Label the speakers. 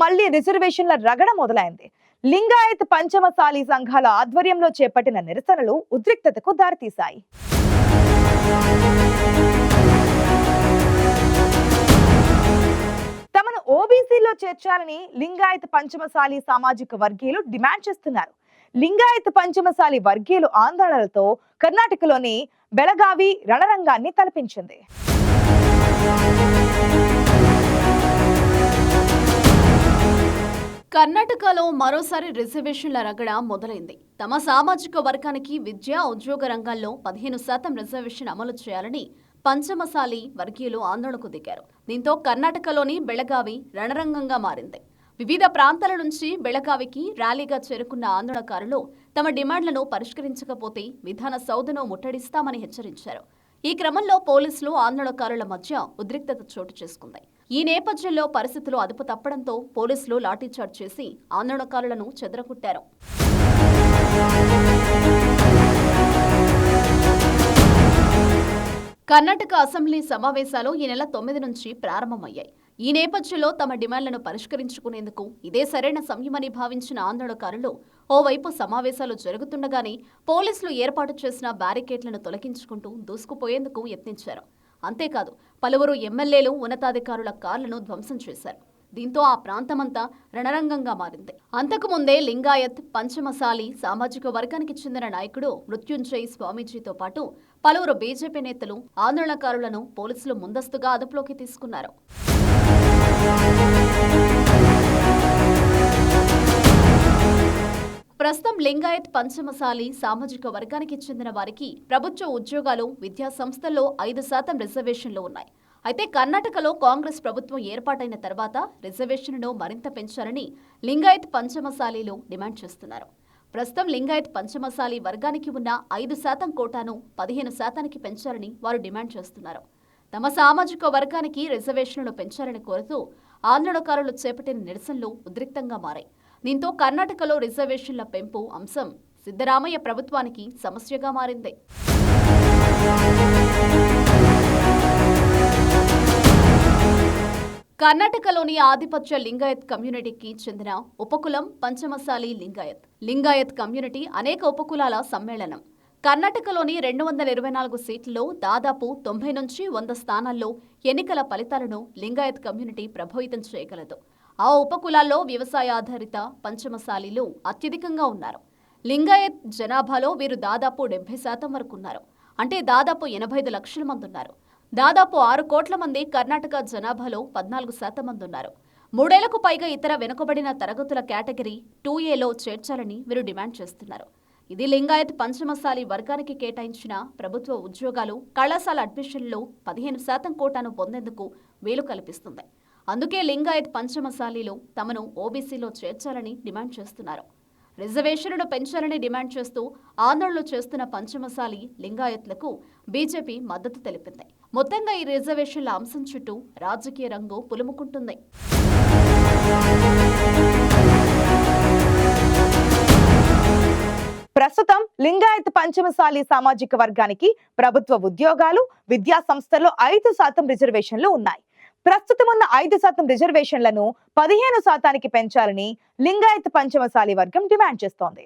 Speaker 1: మళ్లీ రిజర్వేషన్ల రగడ మొదలైంది. లింగాయత్ పంచమసాలి సంఘాల ఆధ్వర్యంలో చేపట్టిన నిరసనలు ఉద్రిక్తతకు దారితీశాయి. తమను ఓబీసీలో చేర్చాలని లింగాయత్ పంచమసాలి సామాజిక వర్గీయులు డిమాండ్ చేస్తున్నారు. లింగాయత్ పంచమసాలి వర్గీయులు ఆందోళనలతో కర్ణాటకలోని బెళగావి రణరంగాన్ని తలపించింది.
Speaker 2: కర్ణాటకలో మరోసారి రిజర్వేషన్ల రగడ మొదలైంది. తమ సామాజిక వర్గానికి విద్య, ఉద్యోగ రంగాల్లో 15% రిజర్వేషన్ అమలు చేయాలని పంచమసాలి వర్గీయులు ఆందోళనకు దిగారు. దీంతో కర్ణాటకలోని బెళగావి రణరంగంగా మారింది. వివిధ ప్రాంతాల నుంచి బెళగావికి ర్యాలీగా చేరుకున్న ఆందోళనకారులు తమ డిమాండ్లను పరిష్కరించకపోతే విధాన సౌధను ముట్టడిస్తామని హెచ్చరించారు. ఈ క్రమంలో పోలీసులు, ఆందోళనకారుల మధ్య ఉద్రిక్తత చోటు చేసుకుంది. ఈ నేపథ్యంలో పరిస్థితులు అదుపు తప్పడంతో పోలీసులు లాఠీచార్జ్ చేసి ఆందోళనకారులను చెదరగొట్టారు. కర్ణాటక అసెంబ్లీ సమావేశాలు ఈ నెల 9 నుంచి ప్రారంభమయ్యాయి. ఈ నేపథ్యంలో తమ డిమాండ్లను పరిష్కరించుకునేందుకు ఇదే సరైన సమయమని భావించిన ఆందోళనకారులు ఓవైపు సమావేశాలు జరుగుతుండగానే పోలీసులు ఏర్పాటు చేసిన బ్యారికేడ్లను తొలగించుకుంటూ దూసుకుపోయేందుకు యత్నించారు. అంతేకాదు పలువురు ఎమ్మెల్యేలు, ఉన్నతాధికారుల కార్లను ధ్వంసం చేశారు. దీంతో ఆ ప్రాంతమంతా రణరంగంగా మారింది. అంతకుముందే లింగాయత్ పంచమసాలి సామాజిక వర్గానికి చెందిన నాయకుడు మృత్యుంజయ్ స్వామీజీతో పాటు పలువురు బీజేపీ నేతలు, ఆందోళనకారులను పోలీసులు ముందస్తుగా అదుపులోకి తీసుకున్నారు. ప్రస్తుతం లింగాయత్ పంచమసాలి సామాజిక వర్గానికి చెందిన వారికి ప్రభుత్వ ఉద్యోగాలు, విద్యా సంస్థల్లో 5% రిజర్వేషన్లు ఉన్నాయి. అయితే కర్ణాటకలో కాంగ్రెస్ ప్రభుత్వం ఏర్పాటైన తర్వాత రిజర్వేషన్లను మరింత పెంచాలని లింగాయత్ పంచమసాలీలు డిమాండ్ చేస్తున్నారు. ప్రస్తుతం లింగాయత్ పంచమసాలి వర్గానికి ఉన్న 5% కోటాను 15%కి పెంచాలని వారు డిమాండ్ చేస్తున్నారు. తమ సామాజిక వర్గానికి రిజర్వేషన్లను పెంచాలని కోరుతూ ఆందోళనకారులు చేపట్టిన నిరసనలు ఉద్రిక్తంగా మారాయి. దీంతో కర్ణాటకలో రిజర్వేషన్ల పెంపు అంశం సిద్ధరామయ్య ప్రభుత్వానికి సమస్యగా మారింది. కర్ణాటకలోని ఆధిపత్య లింగాయత్ కమ్యూనిటీకి చెందిన ఉపకులం పంచమసాలి లింగాయత్ కమ్యూనిటీ అనేక ఉపకులాల సమ్మేళనం. కర్ణాటకలోని 224 సీట్లలో దాదాపు 90 నుంచి 100 స్థానాల్లో ఎన్నికల ఫలితాలను లింగాయత్ కమ్యూనిటీ ప్రభావితం చేయగలదు. ఆ ఉపకులాల్లో వ్యవసాయాధారిత పంచమసాలీలు అత్యధికంగా ఉన్నారు. లింగాయత్ జనాభాలో వీరు దాదాపు 70% వరకు ఉన్నారు. అంటే దాదాపు 85 లక్షల మంది ఉన్నారు. దాదాపు 6 కోట్ల మంది కర్ణాటక జనాభాలో 14% మంది ఉన్నారు. 3 ఏళ్లకు పైగా ఇతర వెనుకబడిన తరగతుల కేటగిరీ 2Aలో చేర్చాలని వీరు డిమాండ్ చేస్తున్నారు. ఇది లింగాయత్ పంచమసాలి వర్గానికి కేటాయించిన ప్రభుత్వ ఉద్యోగాలు, కళాశాల అడ్మిషన్లు 15% కోటాను పొందేందుకు వీలు కల్పిస్తుంది. అందుకే లింగాయత్ పంచమసాలీలు తమను ఓబీసీలో చేర్చాలని డిమాండ్ చేస్తున్నారు. రిజర్వేషన్లను పెంచాలని డిమాండ్ చేస్తూ ఆందోళనలు చేస్తున్న పంచమసాలి లింగాయత్లకు బీజేపీ మద్దతు తెలిపింది. మొత్తంగా ఈ రిజర్వేషన్ల అంశం చుట్టూ రాజకీయ రంగు పులుముకుంటుంది.
Speaker 1: ప్రస్తుతం లింగాయత్ పంచమసాలి సామాజిక వర్గానికి ప్రభుత్వ ఉద్యోగాలు, విద్యా సంస్థల్లో 5% రిజర్వేషన్లు ఉన్నాయి. ప్రస్తుతం ఉన్న 5% రిజర్వేషన్లను 15%కి పెంచాలని లింగాయత్ పంచమసాలి వర్గం డిమాండ్ చేస్తోంది.